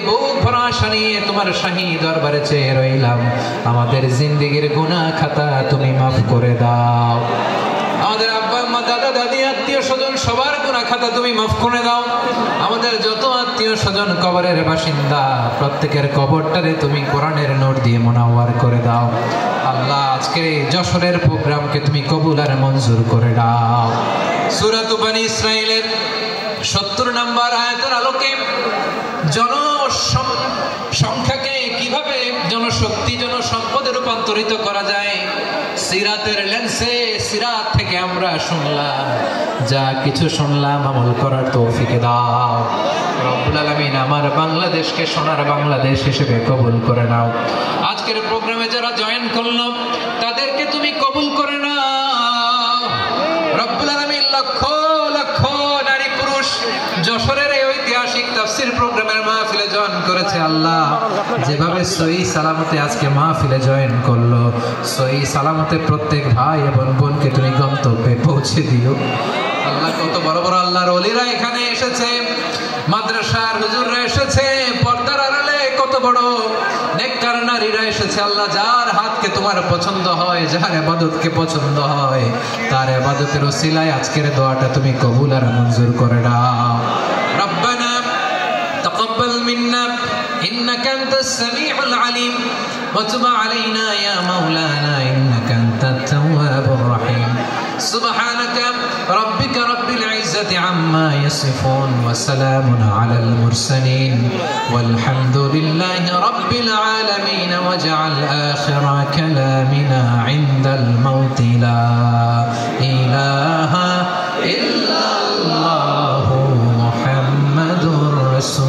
বুক ভরা আশা নিয়ে তোমার শাহী দরবারে চেয়ে রইলাম, আমাদের জিন্দেগির গুনাহ খাতা তুমি মাফ করে দাও। আমাদের আব্বা আম্মা দাদা দাদি আত্মীয় স্বজন সবার গুনাহ খাতা তুমি মাফ করে দাও। আমাদের যত আত্মীয় স্বজন কবরের বাসিন্দা প্রত্যেকের কবরটারে তুমি কোরআনের নূর দিয়ে মুনাওয়ার করে দাও। আল্লাহ আজকের এই যশোরের প্রোগ্রামকে তুমি কবুল আর মঞ্জুর করে দাও। সূরা বনী ইসরাঈলের 70 নম্বর আয়াতের আলোকে জনসংখ্যাকে কিভাবে জনশক্তি জনসম্পদে রূপান্তরিত করা যায়, সিরাতের লেন্সে সিরাত থেকে আমরা শুনলাম, যা কিছু শুনলাম আমল করার তৌফিক দাও রব্বুল আলামিন। আমার বাংলাদেশকে সোনার বাংলাদেশ হিসেবে কবুল করে নাও। আজকের প্রোগ্রামে যারা জয়েন করলো তাদেরকে তুমি কবুল করে নাও রব্বুল আলামিন। লক্ষ লক্ষ নারী পুরুষ যশোরের এই ঐতিহাসিক তাফসীর প্রোগ্রামের মাহফিলে জয়েন করেছে। আল্লাহ যেভাবে সহি সালামতে আজকে মাহফিলে জয়েন করলো, সহি সালামতে প্রত্যেক ভাই এবং বোনকে তুমি গন্তব্যে পৌঁছে দিও। আল্লাহ কত বড় বড় আল্লাহর ওলিরা এখানে এসেছে, মাদ্রাসার হুজুররা এসেছে, পর্দার আড়ালে কত বড় নেককার নারীরা এসেছে। আল্লাহ যার হাতকে তোমার পছন্দ হয়, যার ইবাদতকে পছন্দ হয়, তার ইবাদতের ওসিলায় আজকের দোয়াটা তুমি কবুল আর মঞ্জুর করে দাও। রব্বানা তাকাব্বাল মিন্না ইন্নাকা আনতাস সামিউল আলিম ওয়া তুব আলাইনা ইয়া মাওলানা ইন্নাকা আনতাত তাওয়াবুর রহিম। সুবহানাকা রাব্বিকা রাব্বিল ইজ্জাতি আম্মা ইয়াসিফুন ওয়া সালামুন আলাল মুরসালিন ওয়ালহামদুলিল্লাহি রাব্বিল আলামিন। ওয়াজআল আখিরা কালামিনা ইনদাল মাউত লা ইলাহা ইল্লাল্লাহু মুহাম্মাদুর রাসূল।